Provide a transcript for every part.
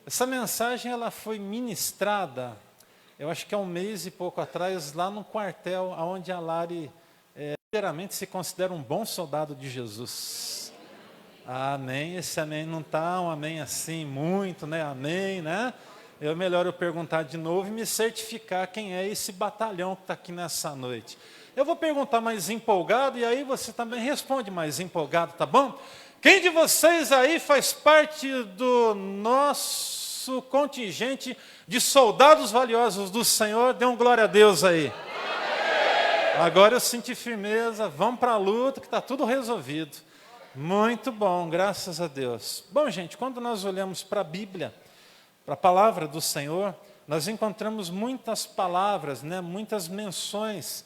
Essa mensagem ela foi ministrada, eu acho que há um mês e pouco atrás, lá no quartel, onde a Lari, sinceramente, se considera um bom soldado de Jesus. Amém. Esse amém não está um amém assim, muito, né? Amém, né? É melhor eu perguntar de novo e me certificar quem é esse batalhão que está aqui nessa noite. Eu vou perguntar mais empolgado e aí você também responde mais empolgado, tá bom? Quem de vocês aí faz parte do nosso contingente de soldados valiosos do Senhor? Dê um glória a Deus aí. Agora eu senti firmeza, vamos para a luta que está tudo resolvido. Muito bom, graças a Deus. Bom, gente, quando nós olhamos para a Bíblia, para a palavra do Senhor, nós encontramos muitas palavras, né, muitas menções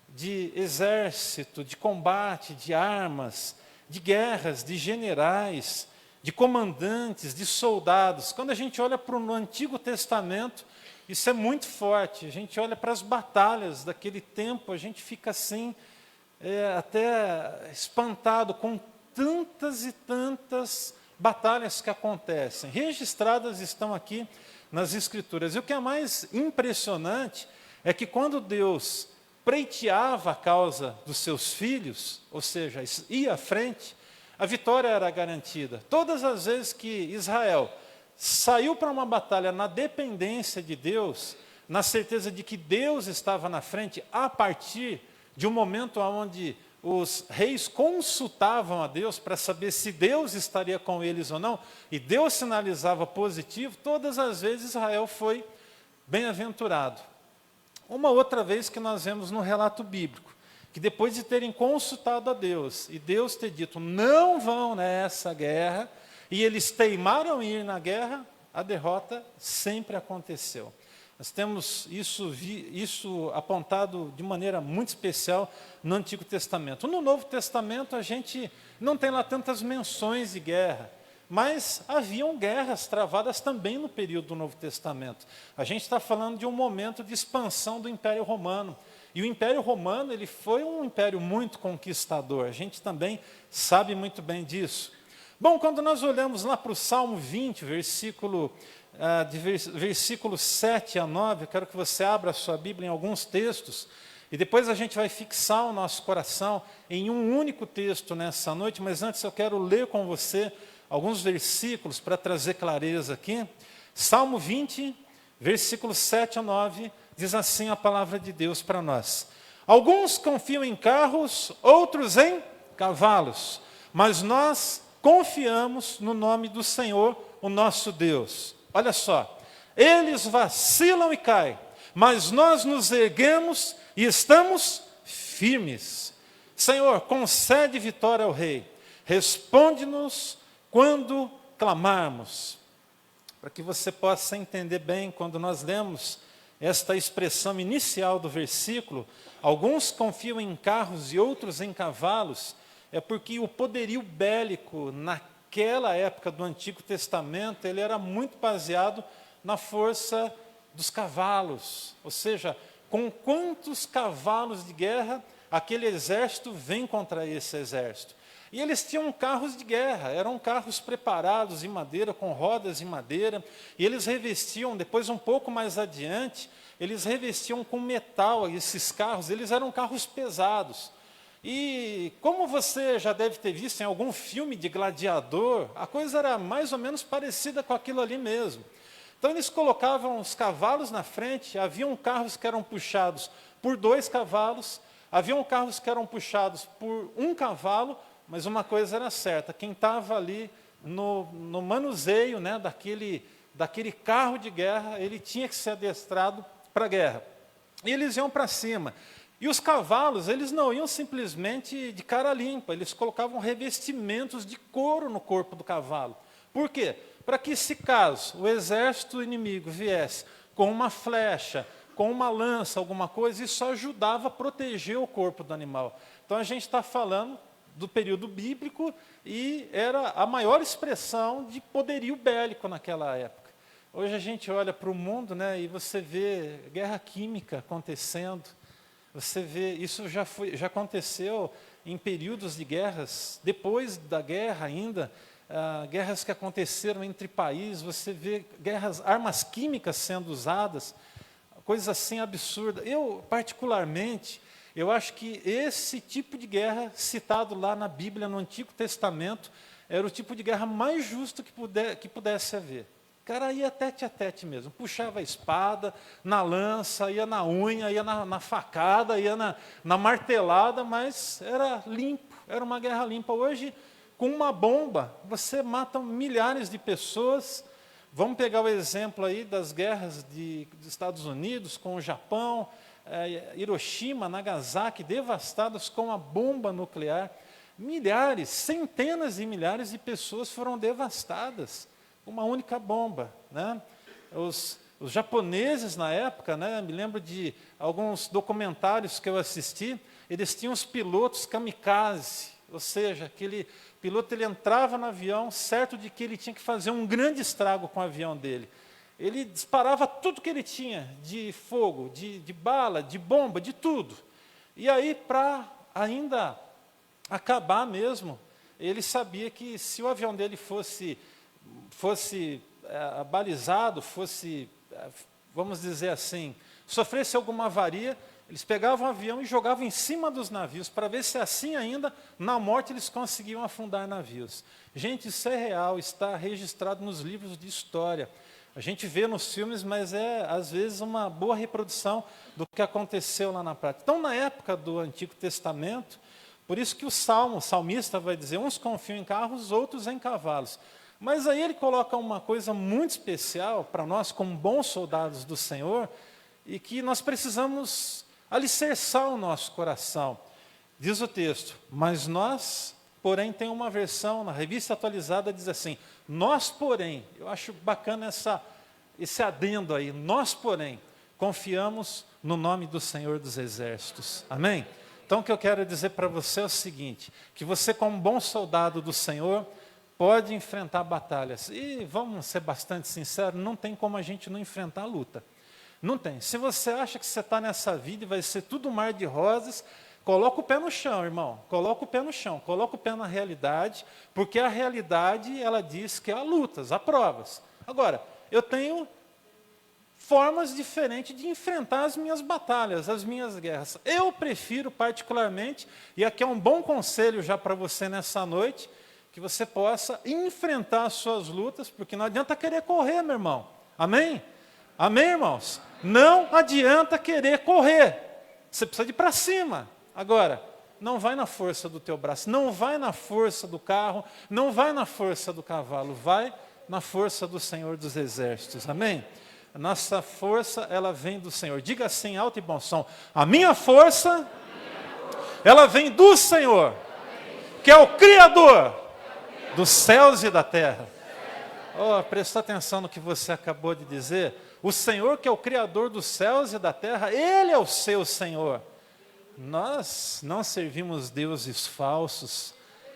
de exército, de combate, de armas, de guerras, de generais, de comandantes, de soldados. Quando a gente olha para o Antigo Testamento, isso é muito forte. A gente olha para as batalhas daquele tempo, a gente fica assim, até espantado com tantas e tantas batalhas que acontecem. Registradas estão aqui nas Escrituras. E o que é mais impressionante é que quando Deus pleiteava a causa dos seus filhos, ou seja, ia à frente, a vitória era garantida. Todas as vezes que Israel saiu para uma batalha na dependência de Deus, na certeza de que Deus estava na frente, a partir de um momento onde os reis consultavam a Deus para saber se Deus estaria com eles ou não, e Deus sinalizava positivo, todas as vezes Israel foi bem-aventurado. Uma outra vez que nós vemos no relato bíblico, que depois de terem consultado a Deus, e Deus ter dito, não vão nessa guerra, e eles teimaram em ir na guerra, a derrota sempre aconteceu. Nós temos isso apontado de maneira muito especial no Antigo Testamento. No Novo Testamento, a gente não tem lá tantas menções de guerra, mas haviam guerras travadas também no período do Novo Testamento. A gente está falando de um momento de expansão do Império Romano. E o Império Romano ele foi um império muito conquistador. A gente também sabe muito bem disso. Bom, quando nós olhamos lá para o Salmo 20, versículo 7 a 9, eu quero que você abra a sua Bíblia em alguns textos, e depois a gente vai fixar o nosso coração em um único texto nessa noite, mas antes eu quero ler com você alguns versículos para trazer clareza aqui. Salmo 20, versículos 7 a 9, diz assim a palavra de Deus para nós. Alguns confiam em carros, outros em cavalos, mas nós confiamos no nome do Senhor, o nosso Deus. Olha só, eles vacilam e caem, mas nós nos erguemos e estamos firmes. Senhor, concede vitória ao Rei, responde-nos quando clamarmos. Para que você possa entender bem, quando nós lemos esta expressão inicial do versículo, alguns confiam em carros e outros em cavalos, é porque o poderio bélico naquela época do Antigo Testamento, ele era muito baseado na força dos cavalos, ou seja, com quantos cavalos de guerra aquele exército vem contra esse exército. E eles tinham carros de guerra, eram carros preparados em madeira, com rodas em madeira, e eles revestiam, depois um pouco mais adiante, eles revestiam com metal esses carros, eles eram carros pesados. E como você já deve ter visto em algum filme de gladiador, a coisa era mais ou menos parecida com aquilo ali mesmo. Então eles colocavam os cavalos na frente, haviam carros que eram puxados por 2 cavalos, haviam carros que eram puxados por 1 cavalo, mas uma coisa era certa, quem estava ali no manuseio, né, daquele carro de guerra, ele tinha que ser adestrado para a guerra. E eles iam para cima. E os cavalos, eles não iam simplesmente de cara limpa, eles colocavam revestimentos de couro no corpo do cavalo. Por quê? Para que, se caso o exército inimigo viesse com uma flecha, com uma lança, alguma coisa, isso ajudava a proteger o corpo do animal. Então a gente está falando do período bíblico e era a maior expressão de poderio bélico naquela época. Hoje a gente olha para o mundo, né, e você vê guerra química acontecendo. Você vê, isso já aconteceu em períodos de guerras, depois da guerra ainda, guerras que aconteceram entre países, você vê guerras, armas químicas sendo usadas, coisas assim absurdas. Eu, particularmente, eu acho que esse tipo de guerra citado lá na Bíblia, no Antigo Testamento, era o tipo de guerra mais justo que pudesse haver. O cara ia tete a tete mesmo, puxava a espada, na lança, ia na unha, ia na facada, ia na martelada, mas era limpo, era uma guerra limpa. Hoje, com uma bomba, você mata milhares de pessoas. Vamos pegar o exemplo aí das guerras dos Estados Unidos com o Japão, Hiroshima, Nagasaki, devastadas com a bomba nuclear. Milhares, centenas de milhares de pessoas foram devastadas. Uma única bomba, né? Os japoneses na época, né, me lembro de alguns documentários que eu assisti, eles tinham os pilotos kamikaze, ou seja, aquele piloto ele entrava no avião certo de que ele tinha que fazer um grande estrago com o avião dele. Ele disparava tudo que ele tinha, de fogo, de bala, de bomba, de tudo. E aí, para ainda acabar mesmo, ele sabia que se o avião dele fosse balizado, vamos dizer assim, sofresse alguma avaria, eles pegavam o avião e jogavam em cima dos navios, para ver se assim ainda, na morte, eles conseguiam afundar navios. Gente, isso é real, está registrado nos livros de história. A gente vê nos filmes, mas é, às vezes, uma boa reprodução do que aconteceu lá na prática. Então, na época do Antigo Testamento, por isso que o salmista vai dizer, uns confiam em carros, outros em cavalos. Mas aí ele coloca uma coisa muito especial para nós, como bons soldados do Senhor, e que nós precisamos alicerçar o nosso coração. Diz o texto, mas nós, porém, tem uma versão, na revista atualizada, diz assim, nós, porém, eu acho bacana esse adendo aí, nós, porém, confiamos no nome do Senhor dos Exércitos. Amém? Então, o que eu quero dizer para você é o seguinte, que você, como bom soldado do Senhor, pode enfrentar batalhas. E vamos ser bastante sinceros, não tem como a gente não enfrentar a luta. Não tem. Se você acha que você está nessa vida e vai ser tudo um mar de rosas, coloca o pé no chão, irmão. Coloca o pé no chão, coloca o pé na realidade, porque a realidade, ela diz que há lutas, há provas. Agora, eu tenho formas diferentes de enfrentar as minhas batalhas, as minhas guerras. Eu prefiro particularmente, e aqui é um bom conselho já para você nessa noite, que você possa enfrentar as suas lutas, porque não adianta querer correr, meu irmão. Amém? Amém, irmãos? Não adianta querer correr. Você precisa de ir para cima. Agora, não vai na força do teu braço, não vai na força do carro, não vai na força do cavalo, vai na força do Senhor dos Exércitos. Amém? A nossa força, ela vem do Senhor. Diga assim, alto e bom som. A minha força, ela vem do Senhor, que é o Criador dos céus e da terra. Oh, presta atenção no que você acabou de dizer. O Senhor, que é o Criador dos céus e da terra, Ele é o seu Senhor. Nós não servimos deuses falsos.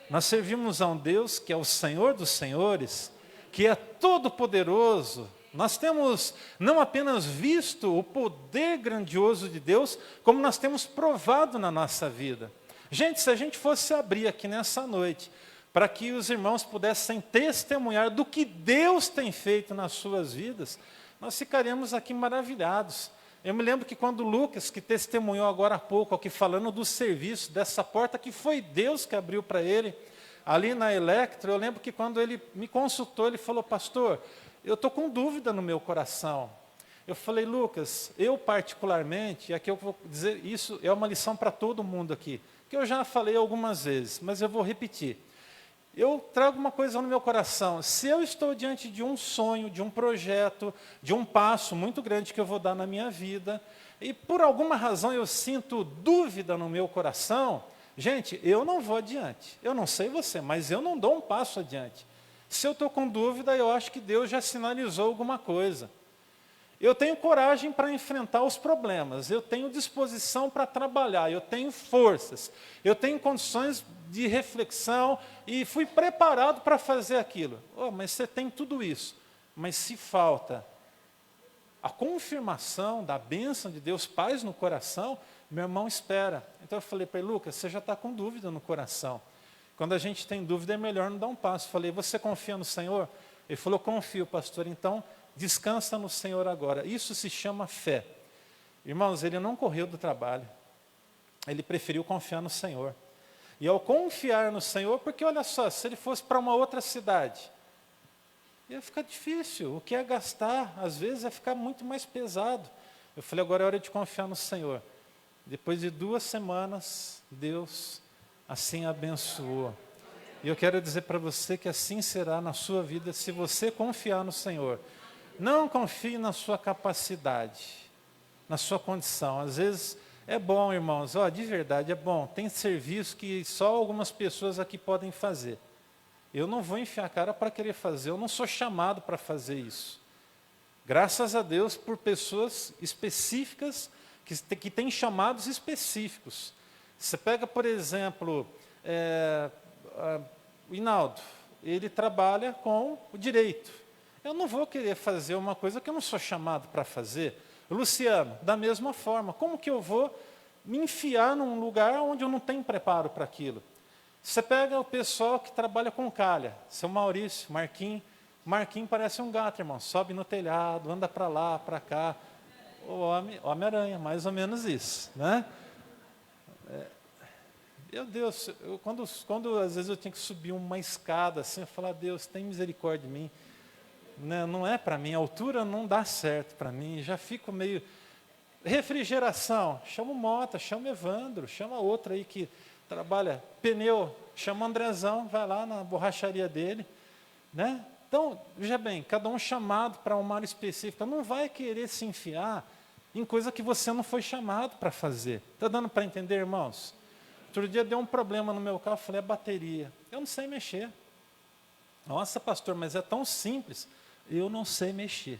Nós servimos a um Deus que é o Senhor dos senhores, que é todo-poderoso. Nós temos não apenas visto o poder grandioso de Deus, como nós temos provado na nossa vida. Gente, se a gente fosse abrir aqui nessa noite, para que os irmãos pudessem testemunhar do que Deus tem feito nas suas vidas, nós ficaríamos aqui maravilhados. Eu me lembro que quando Lucas, que testemunhou agora há pouco, aqui falando do serviço, dessa porta que foi Deus que abriu para ele, ali na Electro, eu lembro que quando ele me consultou, ele falou, pastor, eu estou com dúvida no meu coração. Eu falei, Lucas, eu particularmente, e aqui eu vou dizer, isso é uma lição para todo mundo aqui, que eu já falei algumas vezes, mas eu vou repetir. Eu trago uma coisa no meu coração, se eu estou diante de um sonho, de um projeto, de um passo muito grande que eu vou dar na minha vida, e por alguma razão eu sinto dúvida no meu coração, gente, eu não vou adiante. Eu não sei você, mas eu não dou um passo adiante. Se eu estou com dúvida, eu acho que Deus já sinalizou alguma coisa. Eu tenho coragem para enfrentar os problemas, eu tenho disposição para trabalhar, eu tenho forças, eu tenho condições de reflexão e fui preparado para fazer aquilo. Oh, mas você tem tudo isso, mas se falta a confirmação da bênção de Deus, paz no coração, meu irmão espera. Então eu falei para ele, Lucas, você já está com dúvida no coração. Quando a gente tem dúvida é melhor não dar um passo. Eu falei, você confia no Senhor? Ele falou, confio, pastor, então descansa no Senhor agora. Isso se chama fé. Irmãos, ele não correu do trabalho. Ele preferiu confiar no Senhor. E ao confiar no Senhor, porque olha só, se ele fosse para uma outra cidade, ia ficar difícil. O que é gastar, às vezes, é ficar muito mais pesado. Eu falei, agora é hora de confiar no Senhor. Depois de 2 semanas, Deus assim abençoou. E eu quero dizer para você que assim será na sua vida, se você confiar no Senhor. Não confie na sua capacidade, na sua condição. Às vezes é bom, irmãos, de verdade é bom. Tem serviço que só algumas pessoas aqui podem fazer. Eu não vou enfiar a cara para querer fazer, eu não sou chamado para fazer isso. Graças a Deus por pessoas específicas, que têm chamados específicos. Você pega, por exemplo, o Hinaldo, ele trabalha com o direito. Eu não vou querer fazer uma coisa que eu não sou chamado para fazer. O Luciano, da mesma forma, como que eu vou me enfiar num lugar onde eu não tenho preparo para aquilo? Você pega o pessoal que trabalha com calha, seu Maurício, Marquinhos parece um gato, irmão, sobe no telhado, anda para lá, para cá, o Homem-Aranha, mais ou menos isso, né? Meu Deus, quando às vezes eu tinha que subir uma escada assim, eu falava, Deus, tem misericórdia de mim, não é para mim, a altura não dá certo para mim, já fico meio... Refrigeração, chama o Mota, chama o Evandro, chama outro aí que trabalha pneu, chama o Andrezão, vai lá na borracharia dele, né? Então, veja bem, cada um chamado para uma área específica, não vai querer se enfiar em coisa que você não foi chamado para fazer. Está dando para entender, irmãos? Outro dia deu um problema no meu carro, eu falei, a bateria. Eu não sei mexer. Nossa, pastor, mas é tão simples. Eu não sei mexer.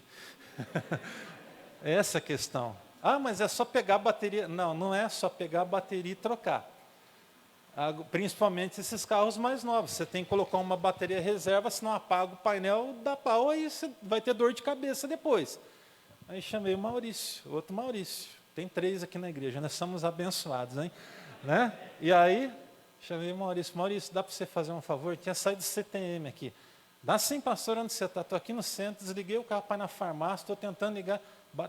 Essa é a questão. Mas é só pegar a bateria. Não, não é só pegar a bateria e trocar. Principalmente esses carros mais novos. Você tem que colocar uma bateria reserva, senão apaga o painel, dá pau, aí você vai ter dor de cabeça depois. Aí chamei o Maurício, outro Maurício. Tem 3 aqui na igreja, nós somos abençoados, hein? Né? E aí, chamei o Maurício. Maurício, dá para você fazer um favor? Tinha saído do CTM aqui. Dá sim, pastor, onde você está? Estou aqui no centro, desliguei o carro para ir na farmácia, estou tentando ligar.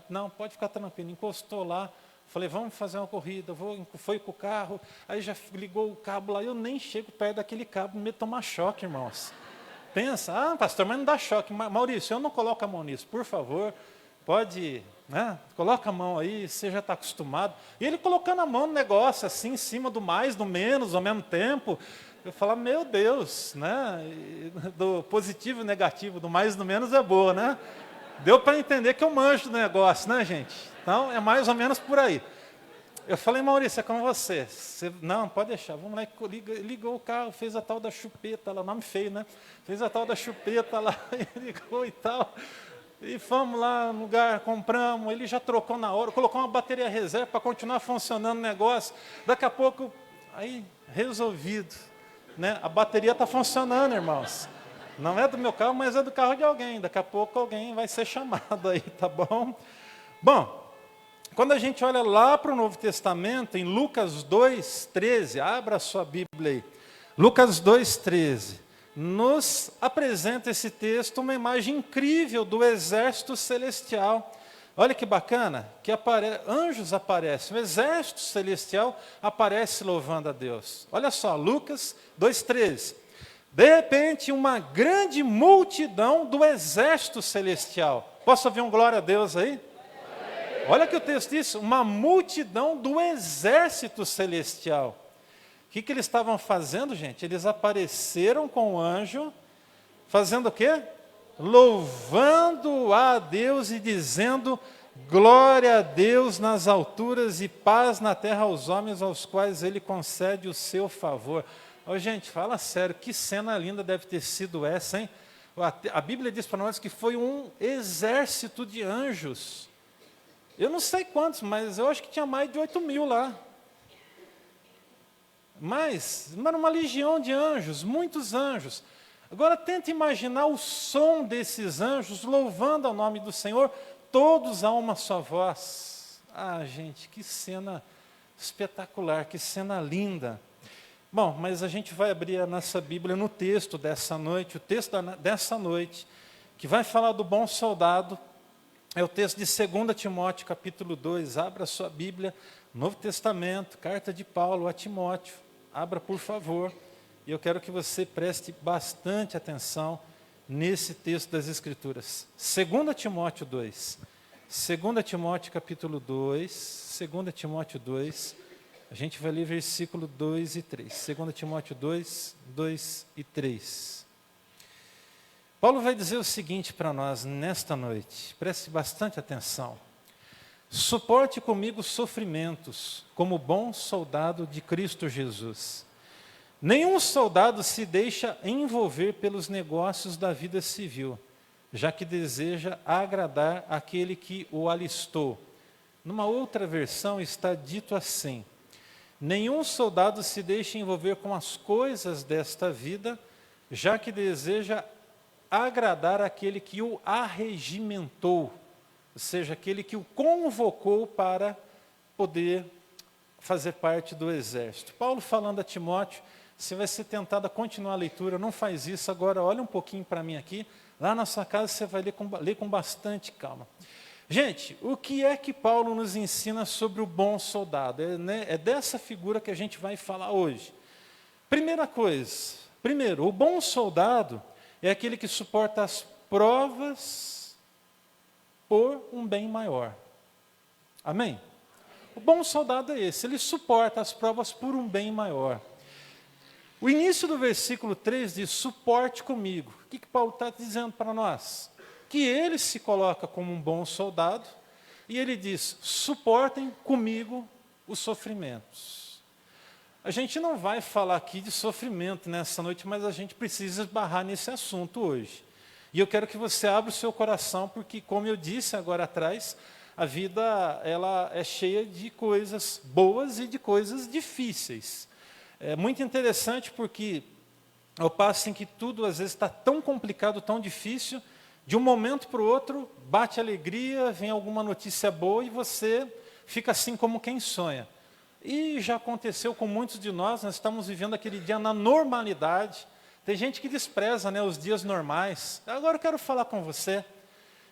Não, pode ficar tranquilo. Encostou lá, falei, vamos fazer uma corrida. Foi com o carro, aí já ligou o cabo lá. Eu nem chego perto daquele cabo, medo de tomar choque, irmãos. Pensa, pastor, mas não dá choque. Maurício, eu não coloco a mão nisso, por favor. Pode, né? Coloca a mão aí, você já está acostumado. E ele colocando a mão no negócio, assim, em cima do mais, do menos, ao mesmo tempo. Eu falo, meu Deus, né? Do positivo e negativo, do mais e do menos é boa, né? Deu para entender que eu manjo do negócio, né, gente? Então, é mais ou menos por aí. Eu falei, Maurício, é com você. Não, pode deixar, vamos lá. Ligou o carro, fez a tal da chupeta lá, nome feio, né? Fez a tal da chupeta lá, ligou e tal. E fomos lá no lugar, compramos, ele já trocou na hora, colocou uma bateria reserva para continuar funcionando o negócio. Daqui a pouco, aí, resolvido. Né? A bateria está funcionando, irmãos. Não é do meu carro, mas é do carro de alguém. Daqui a pouco alguém vai ser chamado aí, tá bom? Bom, quando a gente olha lá para o Novo Testamento, em Lucas 2,13, abra a sua Bíblia aí. Lucas 2,13, nos apresenta esse texto uma imagem incrível do exército celestial. Olha que bacana, que anjos aparecem, o exército celestial aparece louvando a Deus. Olha só, Lucas 2,13. De repente, uma grande multidão do exército celestial. Posso ouvir um glória a Deus aí? Olha que o texto diz, uma multidão do exército celestial. O que eles estavam fazendo, gente? Eles apareceram com o anjo, fazendo o quê? Louvando a Deus e dizendo, glória a Deus nas alturas e paz na terra aos homens aos quais Ele concede o seu favor. Gente, fala sério, que cena linda deve ter sido essa, hein? A Bíblia diz para nós que foi um exército de anjos. Eu não sei quantos, mas eu acho que tinha mais de 8.000 lá. Mas era uma legião de anjos, muitos anjos. Agora tenta imaginar o som desses anjos louvando ao nome do Senhor, todos a uma só voz. Ah, gente, que cena espetacular, que cena linda. Bom, mas a gente vai abrir a nossa Bíblia no texto dessa noite, o texto dessa noite, que vai falar do bom soldado, é o texto de 2 Timóteo, capítulo 2. Abra a sua Bíblia, Novo Testamento, carta de Paulo a Timóteo. Abra, por favor. E eu quero que você preste bastante atenção nesse texto das Escrituras. 2 Timóteo 2. 2 Timóteo, capítulo 2. 2 Timóteo 2. A gente vai ler versículo 2 e 3. 2 Timóteo 2, 2 e 3. Paulo vai dizer o seguinte para nós nesta noite, preste bastante atenção. Suporte comigo sofrimentos, como bom soldado de Cristo Jesus. Nenhum soldado se deixa envolver pelos negócios da vida civil, já que deseja agradar aquele que o alistou. Numa outra versão está dito assim: nenhum soldado se deixa envolver com as coisas desta vida, já que deseja agradar aquele que o arregimentou, ou seja, aquele que o convocou para poder fazer parte do exército. Paulo falando a Timóteo, você vai ser tentado a continuar a leitura, não faz isso agora, olha um pouquinho para mim aqui, lá na sua casa você vai ler com bastante calma. Gente, o que é que Paulo nos ensina sobre o bom soldado? É dessa figura que a gente vai falar hoje. Primeiro, o bom soldado é aquele que suporta as provas por um bem maior. Amém? O bom soldado é esse, ele suporta as provas por um bem maior. O início do versículo 3 diz: suporte comigo. O que Paulo está dizendo para nós? Que ele se coloca como um bom soldado e ele diz: suportem comigo os sofrimentos. A gente não vai falar aqui de sofrimento nessa noite, mas a gente precisa esbarrar nesse assunto hoje. E eu quero que você abra o seu coração, porque, como eu disse agora atrás, a vida ela é cheia de coisas boas e de coisas difíceis. É muito interessante porque, ao passo em que tudo às vezes está tão complicado, tão difícil, de um momento para o outro, bate alegria, vem alguma notícia boa e você fica assim como quem sonha. E já aconteceu com muitos de nós estamos vivendo aquele dia na normalidade. Tem gente que despreza, os dias normais. Agora eu quero falar com você,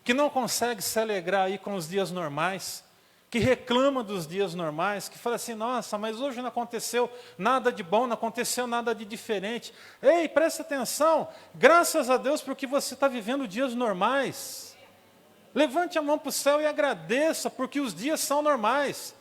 que não consegue se alegrar aí com os dias normais, que reclama dos dias normais, que fala assim: nossa, mas hoje não aconteceu nada de bom, não aconteceu nada de diferente. Ei, presta atenção, graças a Deus porque você está vivendo dias normais. Levante a mão para o céu e agradeça, porque os dias são normais.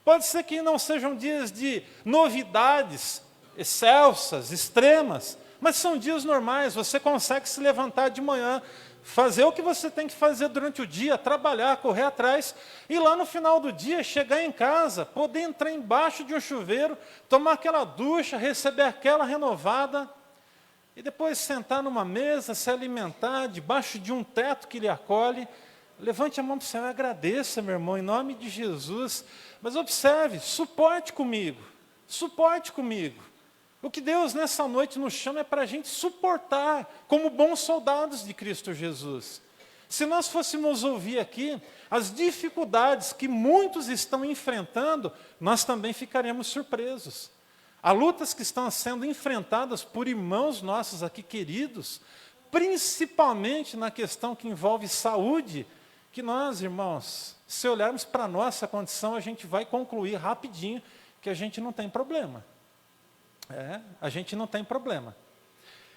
Pode ser que não sejam dias de novidades excelsas, extremas, mas são dias normais. Você consegue se levantar de manhã, fazer o que você tem que fazer durante o dia, trabalhar, correr atrás, e lá no final do dia, chegar em casa, poder entrar embaixo de um chuveiro, tomar aquela ducha, receber aquela renovada, e depois sentar numa mesa, se alimentar, debaixo de um teto que lhe acolhe. Levante a mão para o céu e agradeça, meu irmão, em nome de Jesus. Mas observe, suporte comigo, suporte comigo. O que Deus nessa noite nos chama é para a gente suportar, como bons soldados de Cristo Jesus. Se nós fôssemos ouvir aqui as dificuldades que muitos estão enfrentando, nós também ficaremos surpresos. Há lutas que estão sendo enfrentadas por irmãos nossos aqui queridos, principalmente na questão que envolve saúde, que nós, irmãos, se olharmos para a nossa condição, a gente vai concluir rapidinho que a gente não tem problema. A gente não tem problema.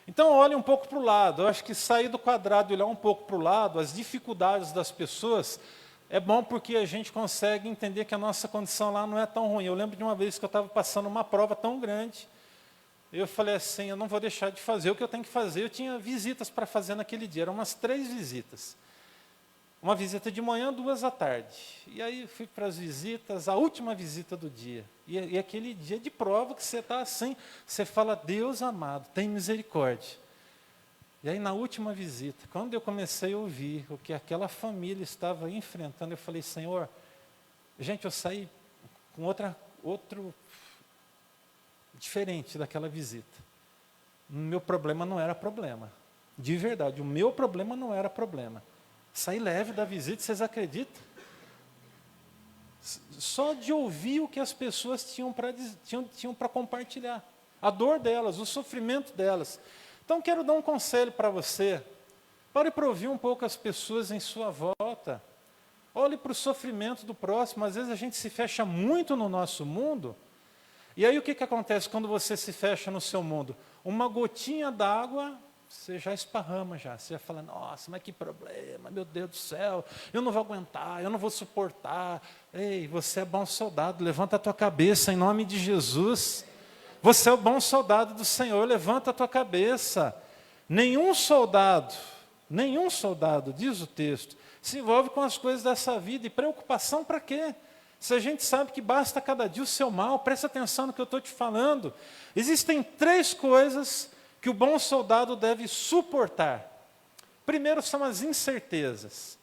Então, olhe um pouco para o lado. Eu acho que sair do quadrado e olhar um pouco para o lado, as dificuldades das pessoas, é bom porque a gente consegue entender que a nossa condição lá não é tão ruim. Eu lembro de uma vez que eu estava passando uma prova tão grande, eu falei assim: eu não vou deixar de fazer o que eu tenho que fazer. Eu tinha visitas para fazer naquele dia, eram umas 3 visitas. Uma visita de manhã, 2 à tarde. E aí fui para as visitas, a última visita do dia. E aquele dia de prova que você está assim, você fala: Deus amado, tem misericórdia. E aí na última visita, quando eu comecei a ouvir o que aquela família estava enfrentando, eu falei: Senhor, gente, eu saí com outro diferente daquela visita. O meu problema não era problema. De verdade, o meu problema não era problema. Saí leve da visita, vocês acreditam? Só de ouvir o que as pessoas tinham para compartilhar. A dor delas, o sofrimento delas. Então, quero dar um conselho para você. Pare para ouvir um pouco as pessoas em sua volta. Olhe para o sofrimento do próximo. Às vezes a gente se fecha muito no nosso mundo. E aí o que acontece quando você se fecha no seu mundo? Uma gotinha d'água, você já esparrama já. Você já fala, nossa, mas que problema, meu Deus do céu, eu não vou aguentar, eu não vou suportar. Ei, você é bom soldado, levanta a tua cabeça em nome de Jesus. Você é o bom soldado do Senhor, levanta a tua cabeça. Nenhum soldado, diz o texto, se envolve com as coisas dessa vida. E preocupação para quê? Se a gente sabe que basta cada dia o seu mal, presta atenção no que eu estou te falando. Existem 3 coisas que o bom soldado deve suportar. Primeiro são as incertezas.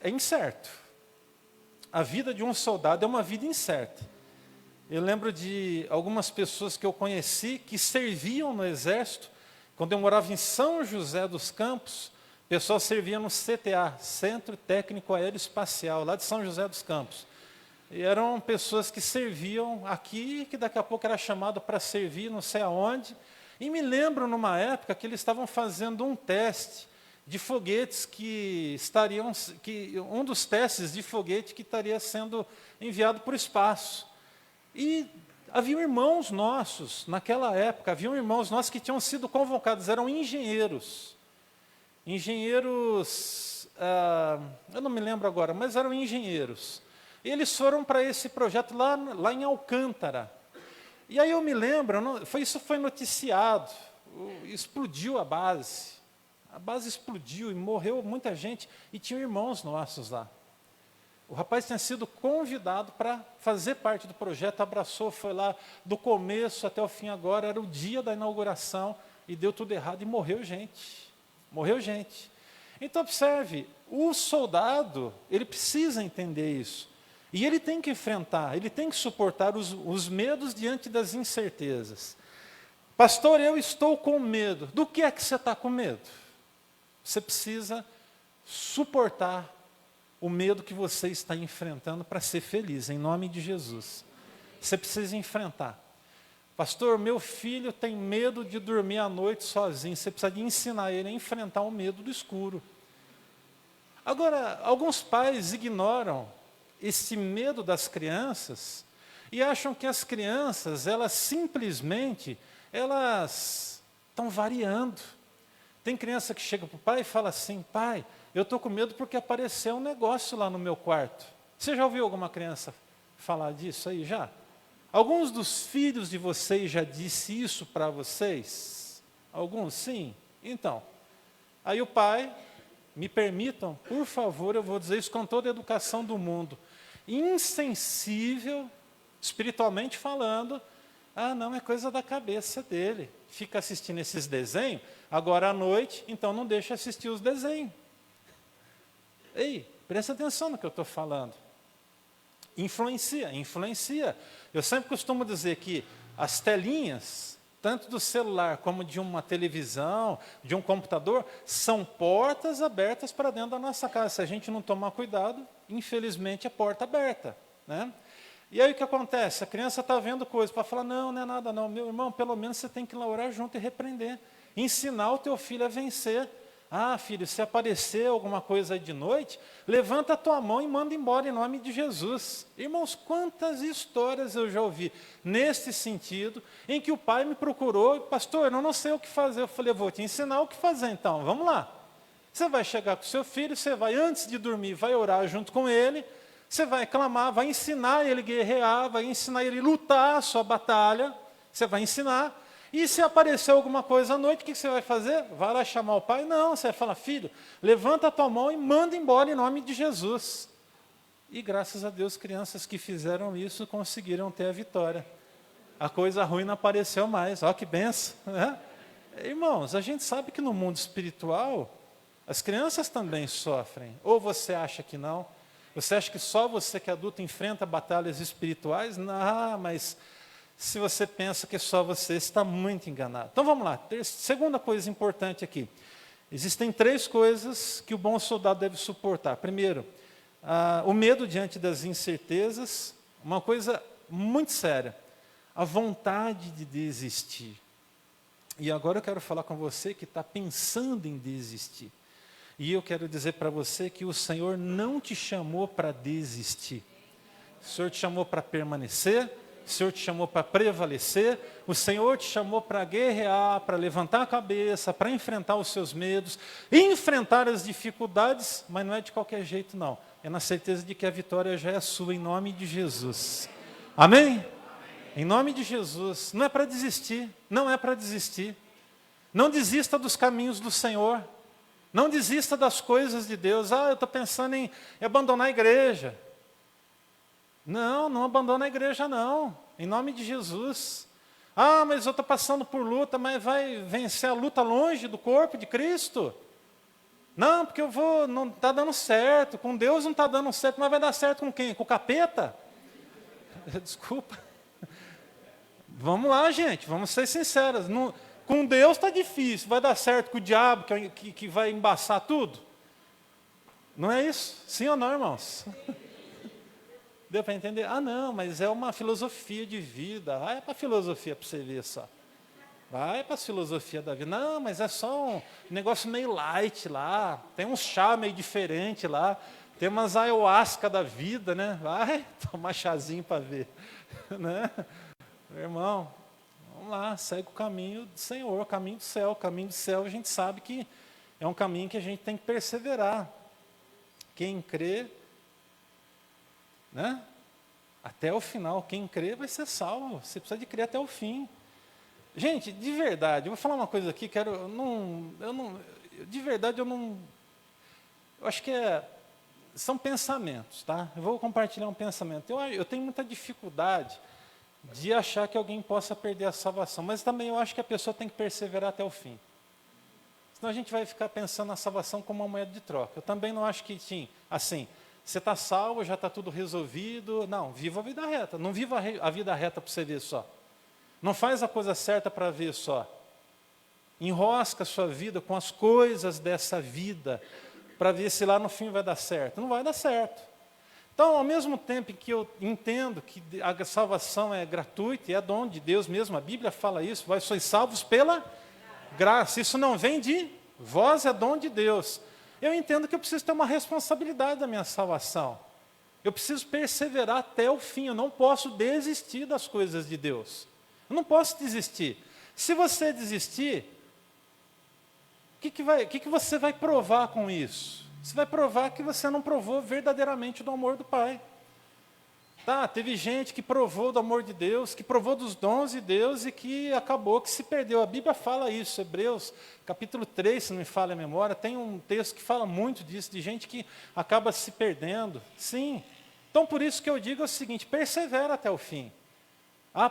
É incerto. A vida de um soldado é uma vida incerta. Eu lembro de algumas pessoas que eu conheci que serviam no exército. Quando eu morava em São José dos Campos, o pessoal servia no CTA, Centro Técnico Aeroespacial, lá de São José dos Campos. E eram pessoas que serviam aqui, que daqui a pouco era chamado para servir não sei aonde. E me lembro numa época que eles estavam fazendo um teste de foguetes um dos testes de foguete que estaria sendo enviado para o espaço. E haviam irmãos nossos, naquela época, que tinham sido convocados, eram engenheiros. Eu não me lembro agora, mas eram engenheiros. E eles foram para esse projeto lá em Alcântara. E aí eu me lembro, isso foi noticiado, explodiu a base. A base explodiu e morreu muita gente, e tinham irmãos nossos lá. O rapaz tinha sido convidado para fazer parte do projeto, abraçou, foi lá do começo até o fim agora, era o dia da inauguração, e deu tudo errado, e morreu gente. Morreu gente. Então, observe, o soldado, ele precisa entender isso. E ele tem que enfrentar, ele tem que suportar os medos diante das incertezas. Pastor, eu estou com medo. Do que é que você está com medo? Você precisa suportar o medo que você está enfrentando para ser feliz, em nome de Jesus. Você precisa enfrentar. Pastor, meu filho tem medo de dormir à noite sozinho. Você precisa de ensinar ele a enfrentar o medo do escuro. Agora, alguns pais ignoram esse medo das crianças e acham que as crianças, elas simplesmente estão variando. Tem criança que chega para o pai e fala assim, pai, eu estou com medo porque apareceu um negócio lá no meu quarto. Você já ouviu alguma criança falar disso aí já? Alguns dos filhos de vocês já disse isso para vocês? Alguns sim? Então, aí o pai, me permitam, por favor, eu vou dizer isso com toda a educação do mundo, insensível, espiritualmente falando, não, é coisa da cabeça dele, fica assistindo esses desenhos, agora à noite, então não deixa assistir os desenhos. Ei, presta atenção no que eu estou falando. Influencia. Eu sempre costumo dizer que as telinhas, tanto do celular como de uma televisão, de um computador, são portas abertas para dentro da nossa casa. Se a gente não tomar cuidado, infelizmente é porta aberta, né? E aí o que acontece? A criança está vendo coisas para falar, não é nada não. Meu irmão, pelo menos você tem que ir lá orar junto e repreender. Ensinar o teu filho a vencer. Filho, se aparecer alguma coisa aí de noite, levanta a tua mão e manda embora em nome de Jesus. Irmãos, quantas histórias eu já ouvi nesse sentido, em que o pai me procurou, pastor, eu não sei o que fazer. Eu falei, eu vou te ensinar o que fazer então, vamos lá. Você vai chegar com o seu filho, você vai, antes de dormir, vai orar junto com ele, você vai clamar, vai ensinar ele a guerrear, vai ensinar ele a lutar a sua batalha, você vai ensinar. E se aparecer alguma coisa à noite, o que você vai fazer? Vai lá chamar o pai? Não, você vai falar, filho, levanta a tua mão e manda embora em nome de Jesus. E graças a Deus, crianças que fizeram isso conseguiram ter a vitória. A coisa ruim não apareceu mais, olha que benção, né? Irmãos, a gente sabe que no mundo espiritual, as crianças também sofrem. Ou você acha que não? Você acha que só você que é adulto enfrenta batalhas espirituais? Não, mas se você pensa que só você, está muito enganado. Então vamos lá, segunda coisa importante aqui. Existem 3 coisas que o bom soldado deve suportar. Primeiro, o medo diante das incertezas, uma coisa muito séria, a vontade de desistir. E agora eu quero falar com você que está pensando em desistir. E eu quero dizer para você que o Senhor não te chamou para desistir. O Senhor te chamou para permanecer, o Senhor te chamou para prevalecer, o Senhor te chamou para guerrear, para levantar a cabeça, para enfrentar os seus medos, enfrentar as dificuldades, mas não é de qualquer jeito não. É na certeza de que a vitória já é sua, em nome de Jesus. Amém? Em nome de Jesus. Não é para desistir, não é para desistir. Não desista dos caminhos do Senhor. Não desista das coisas de Deus. Eu estou pensando em abandonar a igreja. Não, não abandona a igreja não. Em nome de Jesus. Mas eu estou passando por luta, mas vai vencer a luta longe do corpo de Cristo? Não, porque não está dando certo. Com Deus não está dando certo, mas vai dar certo com quem? Com o capeta? Desculpa. Vamos lá, gente, vamos ser sinceros. Com Deus está difícil, vai dar certo com o diabo que vai embaçar tudo? Não é isso? Sim ou não, irmãos? Deu para entender? Não, mas é uma filosofia de vida. Vai para a filosofia para você ver só. Vai para a filosofia da vida. Não, mas é só um negócio meio light lá. Tem um chá meio diferente lá. Tem umas ayahuasca da vida, né? Vai tomar chazinho para ver. Né? Meu irmão, vamos lá, segue o caminho do Senhor, o caminho do céu. O caminho do céu a gente sabe que é um caminho que a gente tem que perseverar. Quem crê, né? Até o final, quem crê vai ser salvo. Você precisa de crer até o fim. Gente, de verdade, eu vou falar uma coisa aqui, eu acho que são pensamentos, tá? Eu vou compartilhar um pensamento. Eu tenho muita dificuldade de achar que alguém possa perder a salvação, mas também eu acho que a pessoa tem que perseverar até o fim. Senão a gente vai ficar pensando na salvação como uma moeda de troca. Eu também não acho que, assim, você está salvo, já está tudo resolvido. Não, viva a vida reta. Não viva a vida reta para você ver só. Não faz a coisa certa para ver só. Enrosca a sua vida com as coisas dessa vida, para ver se lá no fim vai dar certo. Não vai dar certo. Então, ao mesmo tempo que eu entendo que a salvação é gratuita e é dom de Deus mesmo, a Bíblia fala isso, vós sois salvos pela graça. Isso não vem de vós, é dom de Deus. Eu entendo que eu preciso ter uma responsabilidade da minha salvação. Eu preciso perseverar até o fim, eu não posso desistir das coisas de Deus. Eu não posso desistir. Se você desistir, o que você vai provar com isso? Você vai provar que você não provou verdadeiramente do amor do Pai. Teve gente que provou do amor de Deus, que provou dos dons de Deus e que acabou, que se perdeu. A Bíblia fala isso, Hebreus, capítulo 3, se não me falha a memória, tem um texto que fala muito disso, de gente que acaba se perdendo. Sim. Então, por isso que eu digo o seguinte, persevera até o fim.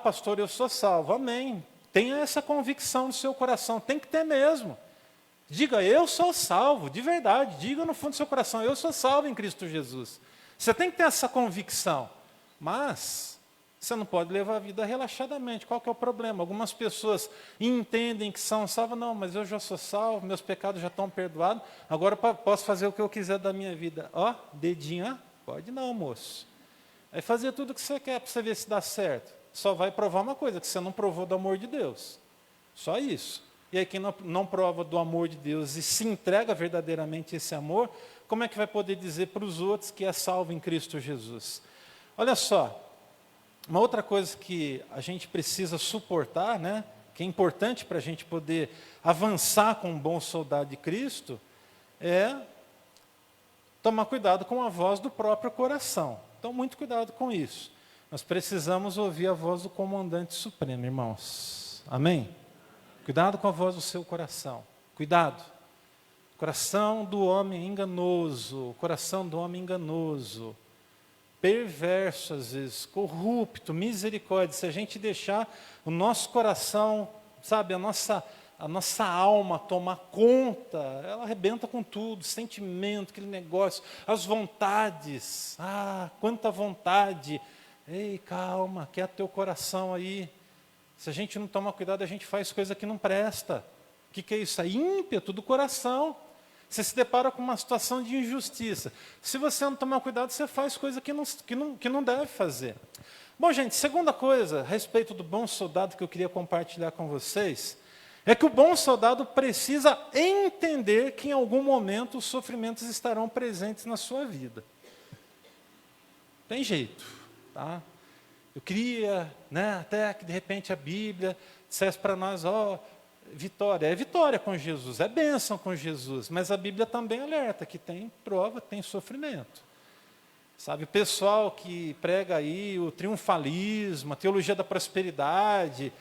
Pastor, eu sou salvo. Amém. Tenha essa convicção no seu coração, tem que ter mesmo. Diga, eu sou salvo, de verdade. Diga no fundo do seu coração, eu sou salvo em Cristo Jesus. Você tem que ter essa convicção. Mas você não pode levar a vida relaxadamente. Qual que é o problema? Algumas pessoas entendem que são salvas. Não, mas eu já sou salvo, meus pecados já estão perdoados. Agora posso fazer o que eu quiser da minha vida. Dedinho, pode não, moço. Aí fazer tudo o que você quer para você ver se dá certo. Só vai provar uma coisa, que você não provou do amor de Deus. Só isso. E aí quem não prova do amor de Deus e se entrega verdadeiramente esse amor, como é que vai poder dizer para os outros que é salvo em Cristo Jesus? Olha só, uma outra coisa que a gente precisa suportar, né, que é importante para a gente poder avançar com um bom soldado de Cristo, é tomar cuidado com a voz do próprio coração. Então, muito cuidado com isso. Nós precisamos ouvir a voz do comandante supremo, irmãos. Amém? Cuidado com a voz do seu coração. Cuidado. Coração do homem enganoso, perverso às vezes, corrupto, misericórdia. Se a gente deixar o nosso coração, sabe, a nossa alma tomar conta, ela arrebenta com tudo, sentimento, aquele negócio, as vontades. Quanta vontade. Ei, calma, quieta teu coração aí. Se a gente não toma cuidado, a gente faz coisa que não presta, que é isso? É ímpeto do coração. Você se depara com uma situação de injustiça. Se você não tomar cuidado, você faz coisa que não deve fazer. Bom, gente, segunda coisa a respeito do bom soldado que eu queria compartilhar com vocês, é que o bom soldado precisa entender que em algum momento os sofrimentos estarão presentes na sua vida. Tem jeito, tá? Eu queria, até que de repente a Bíblia dissesse para nós, vitória. É vitória com Jesus, é bênção com Jesus, mas a Bíblia também alerta que tem prova, tem sofrimento. Sabe, o pessoal que prega aí o triunfalismo, a teologia da prosperidade,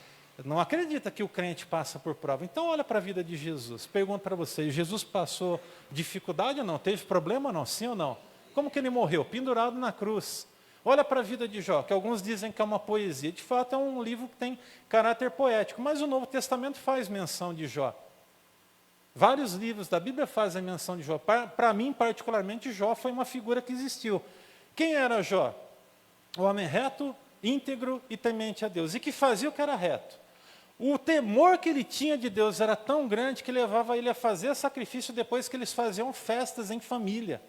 não acredita que o crente passa por prova. Então olha para a vida de Jesus. Pergunto para vocês, Jesus passou dificuldade ou não? Teve problema ou não? Sim ou não? Como que ele morreu? Pendurado na cruz. Olha para a vida de Jó, que alguns dizem que é uma poesia. De fato é um livro que tem caráter poético, mas o Novo Testamento faz menção de Jó. Vários livros da Bíblia fazem menção de Jó. Para mim, particularmente, Jó foi uma figura que existiu. Quem era Jó? O homem reto, íntegro e temente a Deus. E que fazia o que era reto. O temor que ele tinha de Deus era tão grande que levava ele a fazer sacrifício depois que eles faziam festas em família.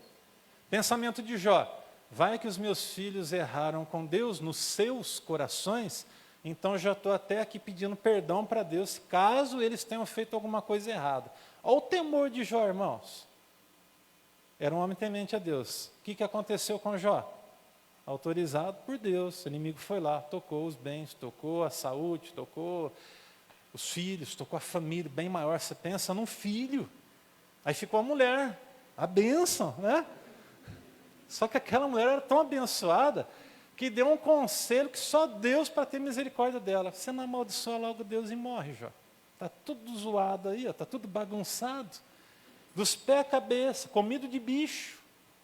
Pensamento de Jó. Vai que os meus filhos erraram com Deus nos seus corações, então já estou até aqui pedindo perdão para Deus, caso eles tenham feito alguma coisa errada. Olha o temor de Jó, irmãos. Era um homem temente a Deus. O que aconteceu com Jó? Autorizado por Deus, o inimigo foi lá, tocou os bens, tocou a saúde, tocou os filhos, tocou a família, bem maior. Você pensa num filho, aí ficou a mulher, a bênção, né? Só que aquela mulher era tão abençoada que deu um conselho que só Deus para ter misericórdia dela. Você não amaldiçoa logo Deus e morre, Jó. Está tudo zoado aí, está tudo bagunçado. Dos pés à cabeça, comido de bicho.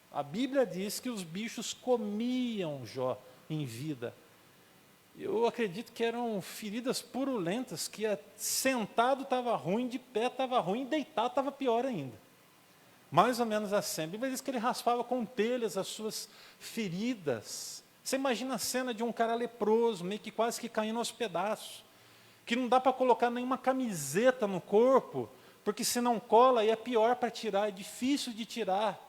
A Bíblia diz que os bichos comiam Jó em vida. Eu acredito que eram feridas purulentas, que sentado estava ruim, de pé estava ruim, deitado estava pior ainda. Mais ou menos assim. A Bíblia diz que ele raspava com telhas as suas feridas. Você imagina a cena de um cara leproso, meio que quase que caindo aos pedaços, que não dá para colocar nenhuma camiseta no corpo, porque se não cola aí é pior para tirar, é difícil de tirar.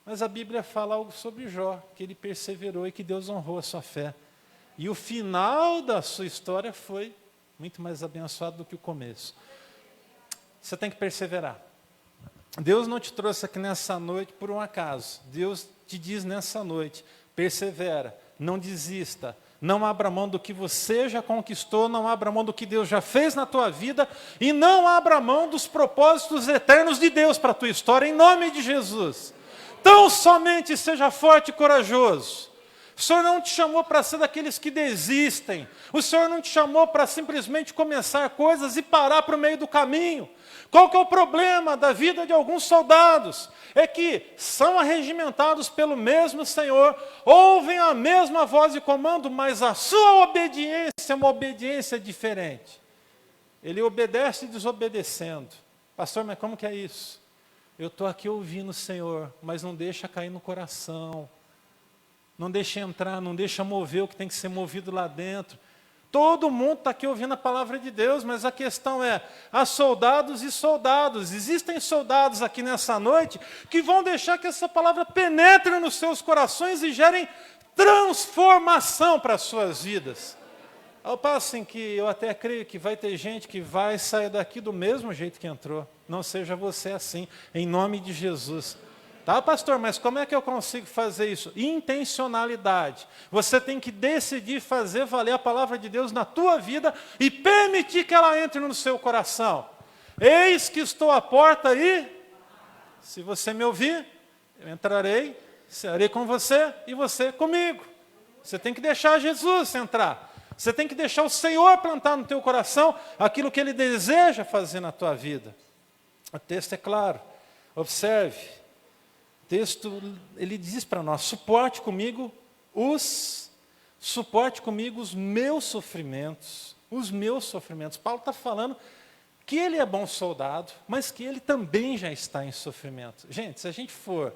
Mas a Bíblia fala algo sobre Jó, que ele perseverou e que Deus honrou a sua fé. E o final da sua história foi muito mais abençoado do que o começo. Você tem que perseverar. Deus não te trouxe aqui nessa noite por um acaso. Deus te diz nessa noite, persevera, não desista, não abra mão do que você já conquistou, não abra mão do que Deus já fez na tua vida e não abra mão dos propósitos eternos de Deus para a tua história, em nome de Jesus. Tão somente seja forte e corajoso. O Senhor não te chamou para ser daqueles que desistem. O Senhor não te chamou para simplesmente começar coisas e parar para o meio do caminho. Qual que é o problema da vida de alguns soldados? É que são arregimentados pelo mesmo Senhor, ouvem a mesma voz de comando, mas a sua obediência é uma obediência diferente. Ele obedece desobedecendo. Pastor, mas como que é isso? Eu estou aqui ouvindo o Senhor, mas não deixa cair no coração. Não deixa entrar, não deixa mover o que tem que ser movido lá dentro. Todo mundo está aqui ouvindo a palavra de Deus, mas a questão é, há soldados e soldados. Existem soldados aqui nessa noite que vão deixar que essa palavra penetre nos seus corações e gerem transformação para as suas vidas. Ao passo em que eu até creio que vai ter gente que vai sair daqui do mesmo jeito que entrou. Não seja você assim, em nome de Jesus. Tá, pastor, mas como é que eu consigo fazer isso? Intencionalidade. Você tem que decidir fazer valer a palavra de Deus na tua vida e permitir que ela entre no seu coração. Eis que estou à porta e, se você me ouvir, eu entrarei, cearei com você e você comigo. Você tem que deixar Jesus entrar. Você tem que deixar o Senhor plantar no teu coração aquilo que Ele deseja fazer na tua vida. O texto é claro. Observe. O texto, ele diz para nós, suporte comigo os meus sofrimentos. Os meus sofrimentos. Paulo está falando que ele é bom soldado, mas que ele também já está em sofrimento. Gente, se a gente for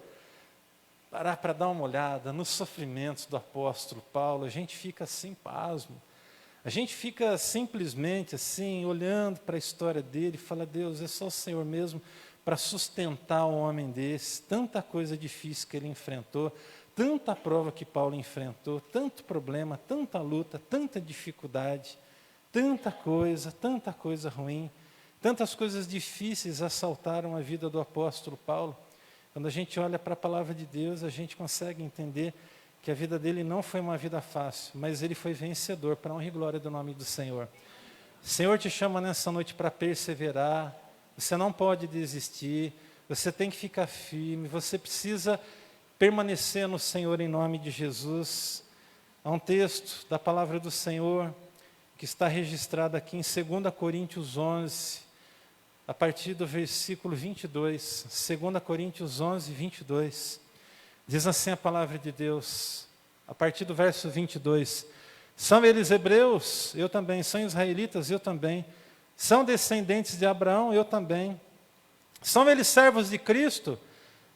parar para dar uma olhada nos sofrimentos do apóstolo Paulo, a gente fica assim, pasmo. A gente fica simplesmente assim, olhando para a história dele, e fala, Deus, é só o Senhor mesmo para sustentar um homem desse, tanta coisa difícil que ele enfrentou, tanta prova que Paulo enfrentou, tanto problema, tanta luta, tanta dificuldade, tanta coisa ruim, tantas coisas difíceis assaltaram a vida do apóstolo Paulo. Quando a gente olha para a palavra de Deus, a gente consegue entender que a vida dele não foi uma vida fácil, mas ele foi vencedor, para a honra e glória do nome do Senhor. O Senhor te chama nessa noite para perseverar, você não pode desistir, você tem que ficar firme, você precisa permanecer no Senhor em nome de Jesus. Há um texto da palavra do Senhor que está registrado aqui em 2 Coríntios 11, a partir do versículo 22. 2 Coríntios 11, 22. Diz assim a palavra de Deus, a partir do verso 22. São eles hebreus? Eu também. São israelitas? Eu também. São descendentes de Abraão? Eu também. São eles servos de Cristo?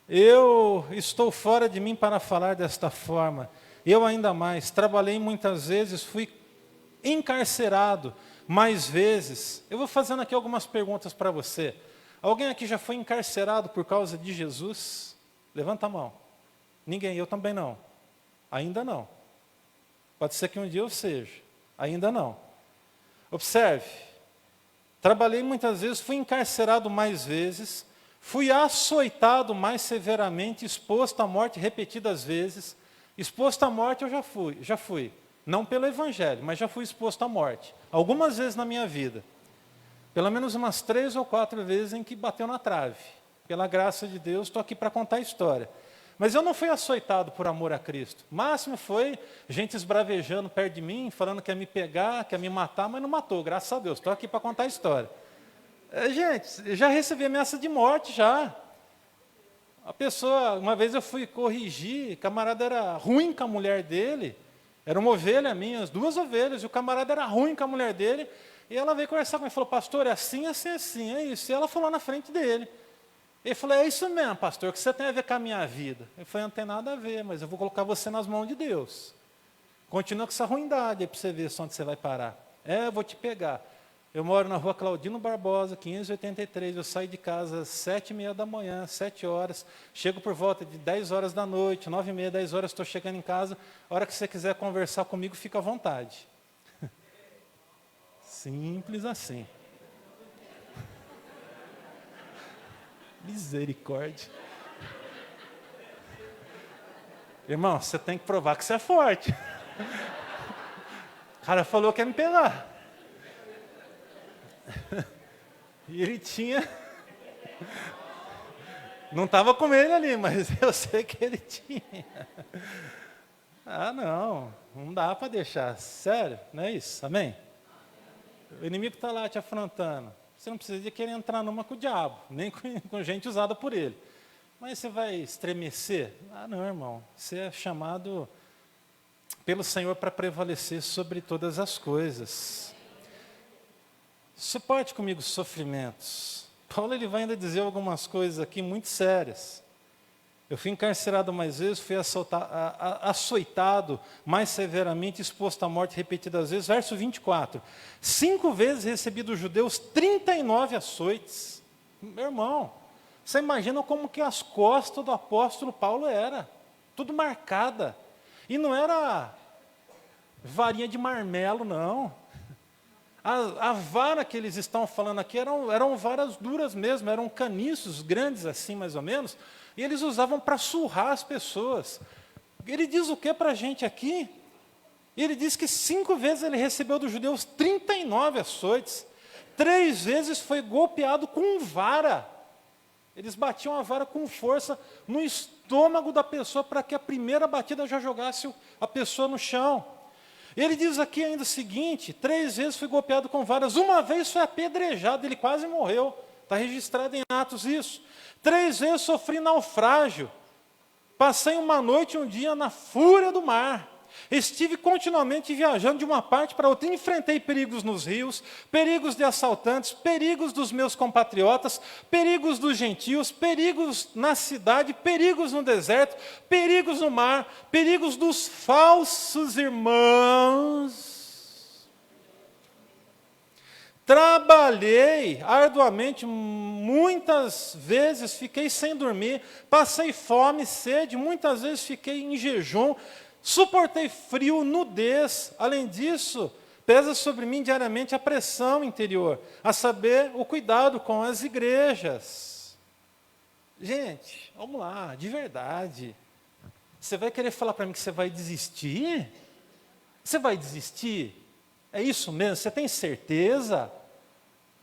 Eu estou fora de mim para falar desta forma. Eu ainda mais. Trabalhei muitas vezes, fui encarcerado mais vezes. Eu vou fazendo aqui algumas perguntas para você. Alguém aqui já foi encarcerado por causa de Jesus? Levanta a mão. Ninguém, eu também não. Ainda não. Pode ser que um dia eu seja. Ainda não. Observe. Trabalhei muitas vezes, fui encarcerado mais vezes, fui açoitado mais severamente, exposto à morte repetidas vezes. Exposto à morte eu já fui. Não pelo Evangelho, mas já fui exposto à morte. Algumas vezes na minha vida. Pelo menos umas 3 ou 4 vezes em que bateu na trave. Pela graça de Deus, estou aqui para contar a história. Mas eu não fui açoitado por amor a Cristo. O máximo foi gente esbravejando perto de mim, falando que ia me pegar, que ia me matar, mas não matou, graças a Deus. Estou aqui para contar a história. Gente, eu já recebi ameaça de morte, já. A pessoa, uma vez eu fui corrigir, o camarada era ruim com a mulher dele, era uma ovelha minha, as 2 ovelhas, e o camarada era ruim com a mulher dele, e ela veio conversar comigo e falou, pastor, é assim, assim, assim, é isso. E ela falou na frente dele. Ele falou, é isso mesmo, pastor, o que você tem a ver com a minha vida? Eu falei, não tem nada a ver, mas eu vou colocar você nas mãos de Deus. Continua com essa ruindade aí para você ver só onde você vai parar. Eu vou te pegar. Eu moro na rua Claudino Barbosa, 583, eu saio de casa às 7h30 da manhã, 7 horas, chego por volta de 10 horas da noite, 9h30, 10 horas, estou chegando em casa, a hora que você quiser conversar comigo, fica à vontade. Simples assim. Misericórdia. Irmão, você tem que provar que você é forte. O cara falou que ia me pegar. E ele tinha... Não estava com ele ali, mas eu sei que ele tinha. Ah, não dá para deixar. Sério, não é isso? Amém? O inimigo está lá te afrontando. Você não precisa de querer entrar numa com o diabo, nem com gente usada por ele. Mas você vai estremecer? Ah, não, irmão. Você é chamado pelo Senhor para prevalecer sobre todas as coisas. Suporte comigo os sofrimentos. Paulo ele vai ainda dizer algumas coisas aqui muito sérias. Eu fui encarcerado mais vezes, fui açoitado mais severamente, exposto à morte repetidas vezes. Verso 24. 5 vezes recebi dos judeus 39 açoites. Meu irmão, você imagina como que as costas do apóstolo Paulo era? Tudo marcada. E não era varinha de marmelo, não. A vara que eles estão falando aqui eram varas duras mesmo, eram caniços grandes assim, mais ou menos, e eles usavam para surrar as pessoas. Ele diz o que para a gente aqui? Ele diz que 5 vezes ele recebeu dos judeus 39 açoites, 3 vezes foi golpeado com vara. Eles batiam a vara com força no estômago da pessoa para que a primeira batida já jogasse a pessoa no chão. Ele diz aqui ainda o seguinte, 3 vezes fui golpeado com varas, 1 vez foi apedrejado, ele quase morreu. Está registrado em Atos isso. 3 vezes sofri naufrágio. Passei uma noite e um dia na fúria do mar. Estive continuamente viajando de uma parte para outra. Enfrentei perigos nos rios, perigos de assaltantes, perigos dos meus compatriotas, perigos dos gentios, perigos na cidade, perigos no deserto, perigos no mar, perigos dos falsos irmãos. trabalhei arduamente, muitas vezes fiquei sem dormir, passei fome, sede, muitas vezes fiquei em jejum, suportei frio, nudez. Além disso, pesa sobre mim diariamente a pressão interior, a saber, o cuidado com as igrejas. Gente, vamos lá, de verdade. Você vai querer falar para mim que você vai desistir? Você vai desistir? É isso mesmo? Você tem certeza?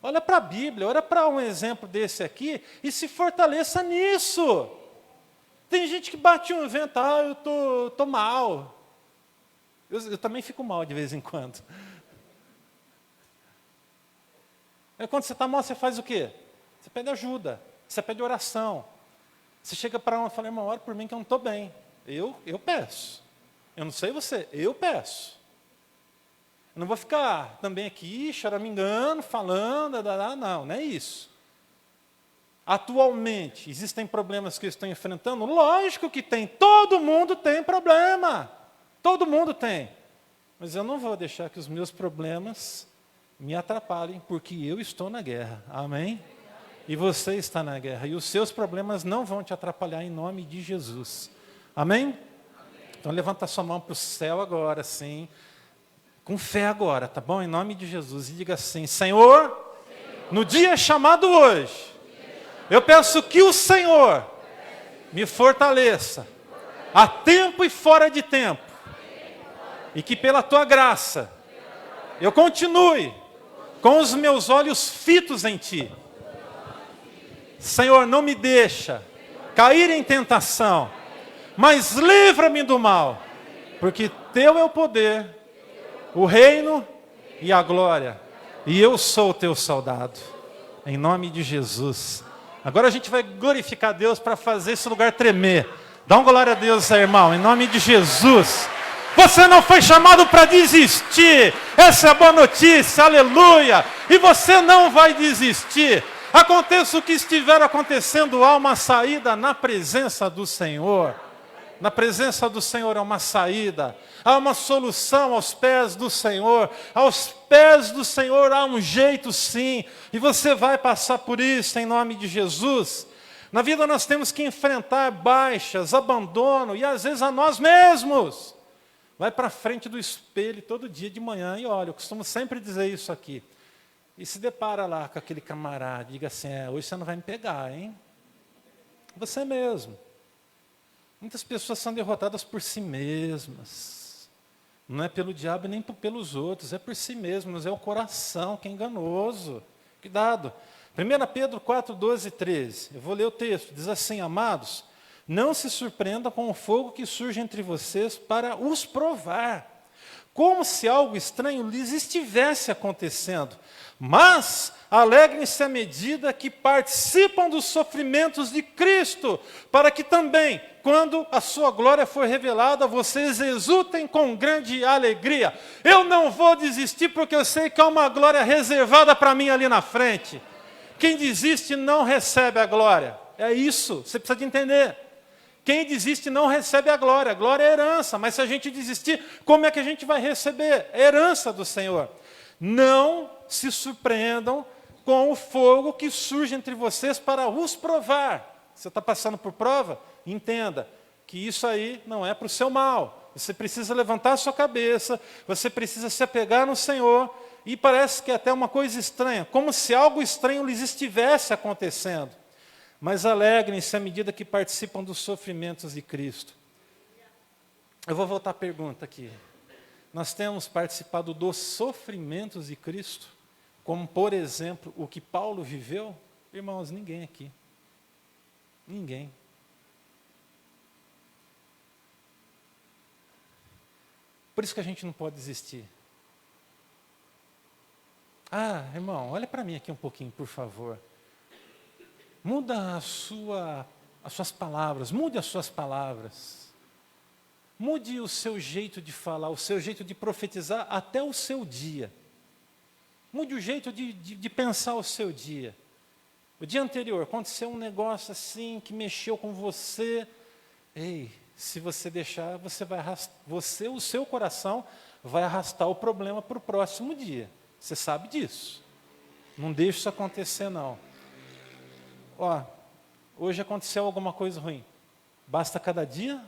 Olha para a Bíblia, olha para um exemplo desse aqui e se fortaleça nisso. Tem gente que bate um vento, eu tô mal. Eu também fico mal de vez em quando. Aí quando você está mal, você faz o quê? Você pede ajuda, você pede oração. Você chega para um e fala, irmão, ora por mim que eu não estou bem. Eu peço. Eu não sei você, eu peço. Eu não vou ficar também aqui choramingando, falando, não é isso. Atualmente, existem problemas que eu estou enfrentando? Lógico que tem, todo mundo tem problema. Todo mundo tem. Mas eu não vou deixar que os meus problemas me atrapalhem, porque eu estou na guerra. Amém? E você está na guerra. E os seus problemas não vão te atrapalhar em nome de Jesus. Amém? Então levanta sua mão para o céu agora, sim. Com fé agora, tá bom? Em nome de Jesus. E diga assim, Senhor, no dia chamado hoje, eu peço que o Senhor me fortaleça, a tempo e fora de tempo. E que pela tua graça, eu continue com os meus olhos fitos em ti. Senhor, não me deixa cair em tentação, mas livra-me do mal, porque teu é o poder, o reino e a glória, e eu sou o teu soldado, em nome de Jesus. Agora a gente vai glorificar Deus para fazer esse lugar tremer. Dá uma glória a Deus aí, irmão, em nome de Jesus. Você não foi chamado para desistir, essa é a boa notícia, aleluia, e você não vai desistir. Aconteça o que estiver acontecendo, há uma saída na presença do Senhor. Na presença do Senhor há uma saída, há uma solução aos pés do Senhor. Aos pés do Senhor há um jeito sim, e você vai passar por isso em nome de Jesus. Na vida nós temos que enfrentar baixas, abandono e às vezes a nós mesmos. Vai para frente do espelho todo dia de manhã e olha, eu costumo sempre dizer isso aqui. E se depara lá com aquele camarada, diga assim, hoje você não vai me pegar, hein? Você mesmo. Muitas pessoas são derrotadas por si mesmas. Não é pelo diabo nem pelos outros, é por si mesmas, é o coração que é enganoso. Cuidado. 1 Pedro 4, 12 e 13. Eu vou ler o texto. Diz assim, amados, não se surpreenda com o fogo que surge entre vocês para os provar, como se algo estranho lhes estivesse acontecendo. Mas alegrem-se à medida que participam dos sofrimentos de Cristo, para que também, quando a sua glória for revelada, vocês exultem com grande alegria. Eu não vou desistir porque eu sei que há uma glória reservada para mim ali na frente. Quem desiste não recebe a glória. É isso, você precisa de entender. Quem desiste não recebe a glória é herança, mas se a gente desistir, como é que a gente vai receber? É herança do Senhor. Não se surpreendam com o fogo que surge entre vocês para os provar. Você está passando por prova? Entenda que isso aí não é para o seu mal. Você precisa levantar a sua cabeça, você precisa se apegar no Senhor, e parece que é até uma coisa estranha, como se algo estranho lhes estivesse acontecendo. Mas alegrem-se à medida que participam dos sofrimentos de Cristo. Eu vou voltar à pergunta aqui. Nós temos participado dos sofrimentos de Cristo, como, por exemplo, o que Paulo viveu? Irmãos, ninguém aqui. Ninguém. Por isso que a gente não pode desistir. Irmão, olha para mim aqui um pouquinho, por favor. Muda as suas palavras, mude as suas palavras. Mude o seu jeito de falar, o seu jeito de profetizar até o seu dia. Mude o jeito de pensar o seu dia. O dia anterior aconteceu um negócio assim que mexeu com você. Ei, se você deixar, o seu coração vai arrastar o problema para o próximo dia. Você sabe disso. Não deixe isso acontecer, não. Ó, hoje aconteceu alguma coisa ruim. Basta cada dia,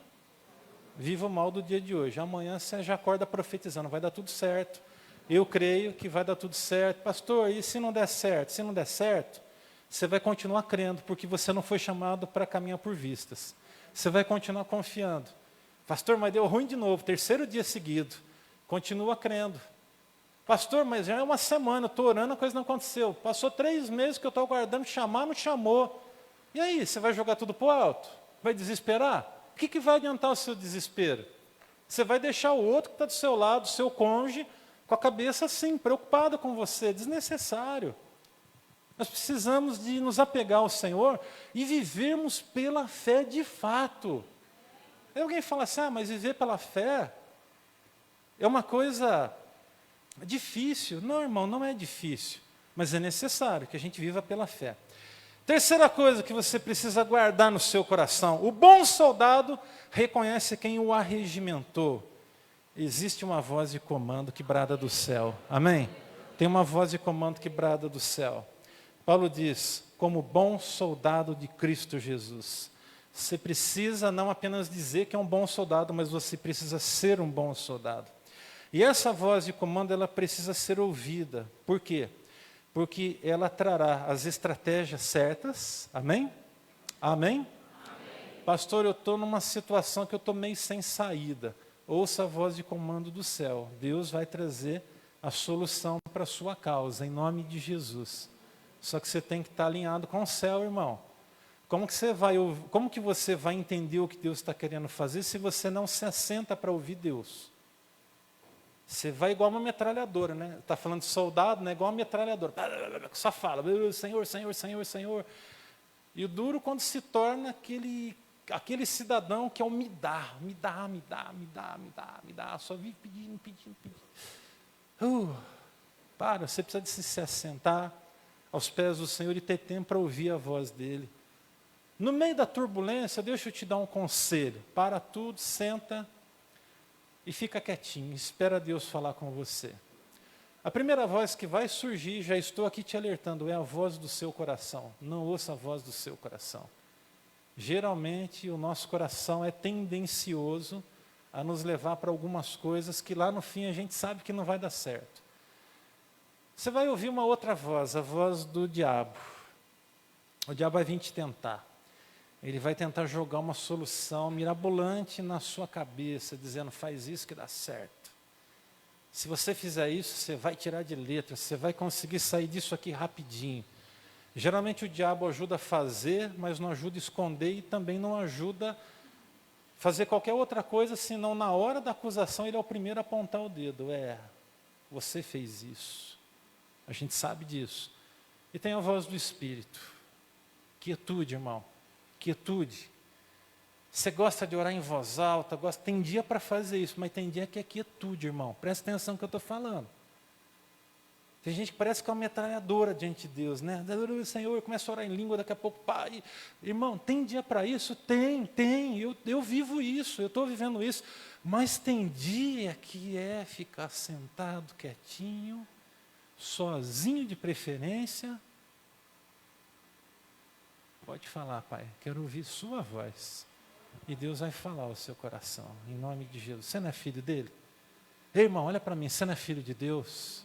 viva o mal do dia de hoje. Amanhã você já acorda profetizando, vai dar tudo certo. Eu creio que vai dar tudo certo. Pastor, e se não der certo? Se não der certo, você vai continuar crendo, porque você não foi chamado para caminhar por vistas. Você vai continuar confiando. Pastor, mas deu ruim de novo, terceiro dia seguido. Continua crendo. Pastor, mas já é uma semana, eu estou orando, a coisa não aconteceu. Passou 3 meses que eu estou aguardando chamar, não chamou. E aí, você vai jogar tudo para o alto? Vai desesperar? O que vai adiantar o seu desespero? Você vai deixar o outro que está do seu lado, o seu cônjuge, com a cabeça assim, preocupado com você, desnecessário. Nós precisamos de nos apegar ao Senhor e vivermos pela fé de fato. Aí alguém fala assim, mas viver pela fé é uma coisa difícil. Não, irmão, não é difícil, mas é necessário que a gente viva pela fé. Terceira coisa que você precisa guardar no seu coração: o bom soldado reconhece quem o arregimentou. Existe uma voz de comando que brada do céu. Amém? Tem uma voz de comando que brada do céu. Paulo diz, como bom soldado de Cristo Jesus. Você precisa não apenas dizer que é um bom soldado, mas você precisa ser um bom soldado. E essa voz de comando, ela precisa ser ouvida. Por quê? Porque ela trará as estratégias certas. Amém? Amém? Amém. Pastor, eu estou numa situação que eu estou meio sem saída. Ouça a voz de comando do céu. Deus vai trazer a solução para a sua causa, em nome de Jesus. Só que você tem que estar alinhado com o céu, irmão. Como que você vai entender o que Deus está querendo fazer se você não se assenta para ouvir Deus? Você vai igual uma metralhadora, né? Está falando de soldado, né? Igual uma metralhadora. Só fala, Senhor, Senhor, Senhor, Senhor. E o duro quando se torna aquele cidadão que é o me dá. Só vive pedindo. Você precisa de se assentar aos pés do Senhor e ter tempo para ouvir a voz dEle. No meio da turbulência, deixa eu te dar um conselho. Para tudo, senta e fica quietinho, espera Deus falar com você. A primeira voz que vai surgir, já estou aqui te alertando, é a voz do seu coração. Não ouça a voz do seu coração. Geralmente, o nosso coração é tendencioso a nos levar para algumas coisas que lá no fim a gente sabe que não vai dar certo. Você vai ouvir uma outra voz, a voz do diabo. O diabo vai vir te tentar. Ele vai tentar jogar uma solução mirabolante na sua cabeça, dizendo, faz isso que dá certo. Se você fizer isso, você vai tirar de letra, você vai conseguir sair disso aqui rapidinho. Geralmente o diabo ajuda a fazer, mas não ajuda a esconder e também não ajuda a fazer qualquer outra coisa, senão na hora da acusação ele é o primeiro a apontar o dedo. Você fez isso. A gente sabe disso. E tem a voz do Espírito. Quietude, irmão. Quietude. Você gosta de orar em voz alta, tem dia para fazer isso, mas tem dia que é quietude, irmão. Presta atenção no que eu estou falando. Tem gente que parece que é uma metralhadora diante de Deus, né? Senhor, começa a orar em língua, daqui a pouco, pai. Irmão, tem dia para isso? Tem. Eu vivo isso, eu estou vivendo isso. Mas tem dia que é ficar sentado, quietinho, sozinho de preferência. Pode falar, pai, quero ouvir sua voz. E Deus vai falar ao seu coração, em nome de Jesus. Você não é filho dele? Ei, irmão, olha para mim, você não é filho de Deus?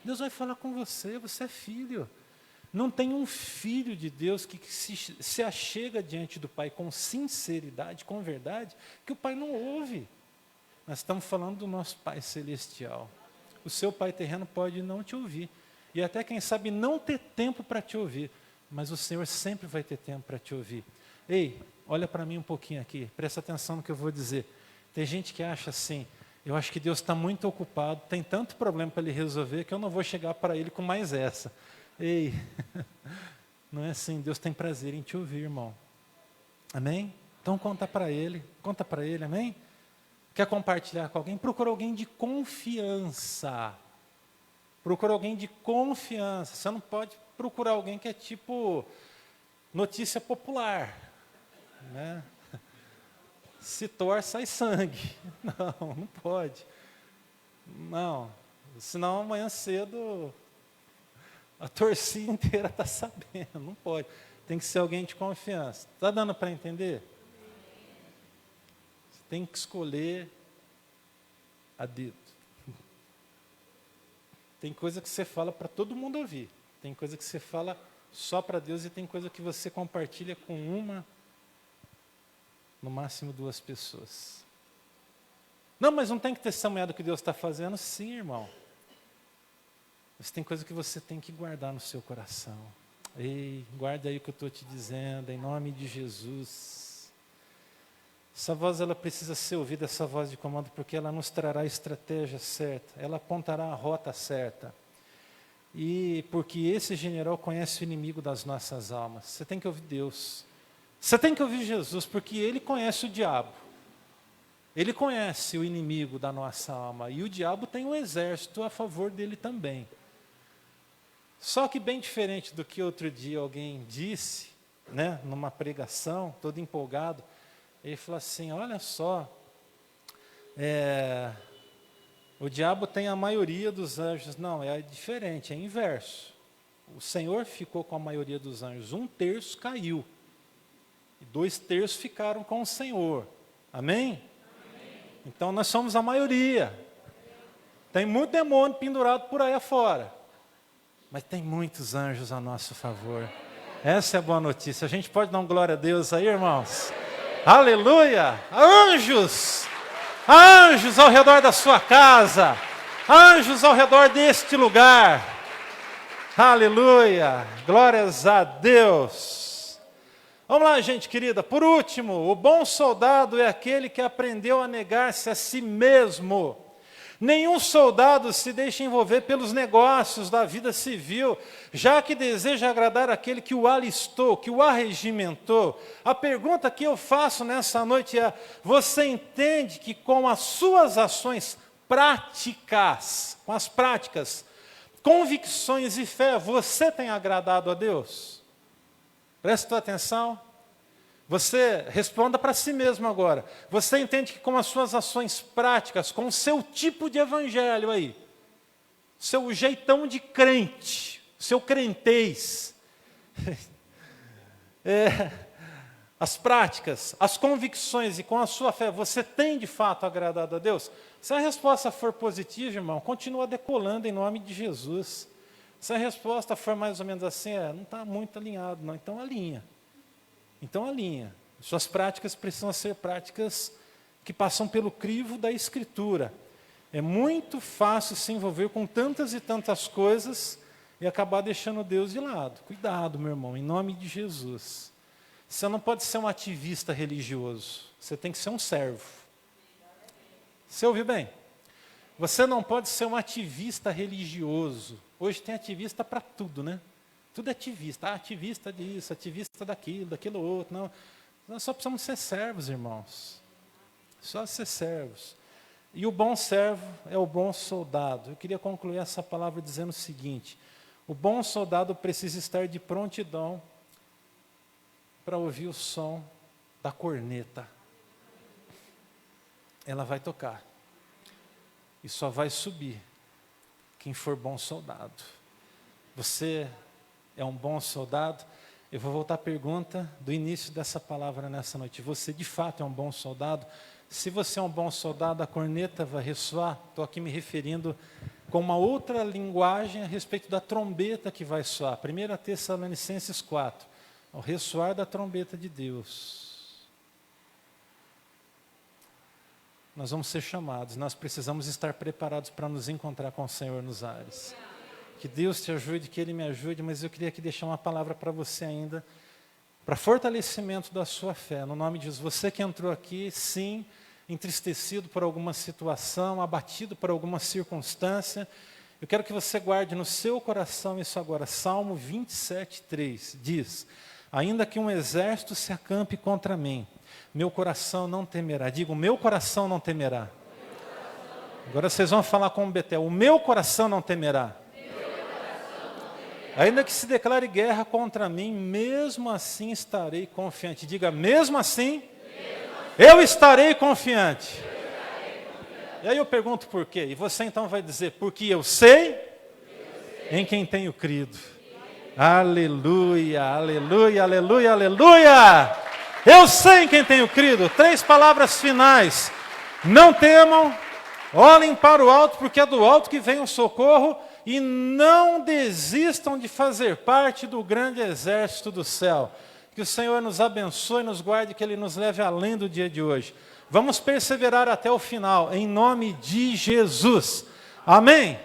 Deus vai falar com você, você é filho. Não tem um filho de Deus que se achega diante do pai com sinceridade, com verdade, que o pai não ouve. Nós estamos falando do nosso pai celestial. O seu pai terreno pode não te ouvir. E até, quem sabe, não ter tempo para te ouvir. Mas o Senhor sempre vai ter tempo para te ouvir. Ei, olha para mim um pouquinho aqui, presta atenção no que eu vou dizer. Tem gente que acha assim, eu acho que Deus está muito ocupado, tem tanto problema para Ele resolver, que eu não vou chegar para Ele com mais essa. Ei, não é assim, Deus tem prazer em te ouvir, irmão. Amém? Então conta para Ele, amém? Quer compartilhar com alguém? Procura alguém de confiança. Procura alguém de confiança. Você não pode procurar alguém que é tipo notícia popular, né? Se torce, sai sangue. Não pode. Não, senão amanhã cedo A torcida inteira está sabendo, não pode. Tem que ser alguém de confiança. Está dando para entender? Você tem que escolher a dedo. Tem coisa que você fala para todo mundo ouvir. Tem coisa que você fala só para Deus e tem coisa que você compartilha com uma, no máximo 2 pessoas. Não, mas não tem que testemunhar do que Deus está fazendo? Sim, irmão. Mas tem coisa que você tem que guardar no seu coração. Ei, guarda aí o que eu estou te dizendo, em nome de Jesus. Essa voz, ela precisa ser ouvida, essa voz de comando, porque ela nos trará a estratégia certa, ela apontará a rota certa. E porque esse general conhece o inimigo das nossas almas. Você tem que ouvir Deus. Você tem que ouvir Jesus, porque Ele conhece o diabo. Ele conhece o inimigo da nossa alma. E o diabo tem um exército a favor dele também. Só que bem diferente do que outro dia alguém disse, né, numa pregação, todo empolgado, ele falou assim, olha só, o diabo tem a maioria dos anjos. Não, é diferente, é inverso. O Senhor ficou com a maioria dos anjos, 1/3 caiu, e 2/3 ficaram com o Senhor. Amém? Então nós somos a maioria. Tem muito demônio pendurado por aí afora, mas tem muitos anjos a nosso favor. Essa é a boa notícia. A gente pode dar um glória a Deus aí, irmãos? Aleluia! Anjos! Anjos ao redor da sua casa. Anjos ao redor deste lugar. Aleluia! Glórias a Deus! Vamos lá, gente querida. Por último, o bom soldado é aquele que aprendeu a negar-se a si mesmo. Nenhum soldado se deixa envolver pelos negócios da vida civil, já que deseja agradar aquele que o alistou, que o arregimentou. A pergunta que eu faço nessa noite é, você entende que com as suas ações práticas, com as práticas, convicções e fé, você tem agradado a Deus? Presta atenção. Você responda para si mesmo agora. Você entende que com as suas ações práticas, com o seu tipo de evangelho aí, seu jeitão de crente, seu crentez, as práticas, as convicções e com a sua fé, você tem de fato agradado a Deus? Se a resposta for positiva, irmão, continua decolando em nome de Jesus. Se a resposta for mais ou menos assim, não está muito alinhado, não, então alinha. Então alinha. Suas práticas precisam ser práticas que passam pelo crivo da Escritura. É muito fácil se envolver com tantas e tantas coisas e acabar deixando Deus de lado. Cuidado, meu irmão, em nome de Jesus. Você não pode ser um ativista religioso. Você tem que ser um servo. Você ouviu bem? Você não pode ser um ativista religioso. Hoje tem ativista para tudo, né? Tudo é ativista. Ativista disso, ativista daquilo outro. Não. Nós só precisamos ser servos, irmãos. Só ser servos. E o bom servo é o bom soldado. Eu queria concluir essa palavra dizendo o seguinte. O bom soldado precisa estar de prontidão para ouvir o som da corneta. Ela vai tocar. E só vai subir quem for bom soldado. Você é um bom soldado? Eu vou voltar à pergunta do início dessa palavra nessa noite. Você de fato é um bom soldado? Se você é um bom soldado, a corneta vai ressoar. Estou aqui me referindo com uma outra linguagem a respeito da trombeta que vai soar. 1 Tessalonicenses 4. Ao ressoar da trombeta de Deus. Nós vamos ser chamados. Nós precisamos estar preparados para nos encontrar com o Senhor nos ares. Que Deus te ajude, que Ele me ajude, mas eu queria aqui deixar uma palavra para você ainda, para fortalecimento da sua fé, no nome de Jesus. Você que entrou aqui, sim, entristecido por alguma situação, abatido por alguma circunstância, eu quero que você guarde no seu coração isso agora. Salmo 27:3 diz, ainda que um exército se acampe contra mim, meu coração não temerá. Diga, o meu coração não temerá. Agora vocês vão falar com o Betel, o meu coração não temerá. Ainda que se declare guerra contra mim, mesmo assim estarei confiante. Diga, mesmo assim, eu estarei confiante. E aí eu pergunto por quê? E você então vai dizer, porque eu sei em quem tenho crido. Aleluia, aleluia, aleluia, aleluia. Eu sei em quem tenho crido. 3 palavras finais. Não temam, olhem para o alto, porque é do alto que vem o socorro, e não desistam de fazer parte do grande exército do céu. Que o Senhor nos abençoe, nos guarde, que Ele nos leve além do dia de hoje. Vamos perseverar até o final, em nome de Jesus. Amém?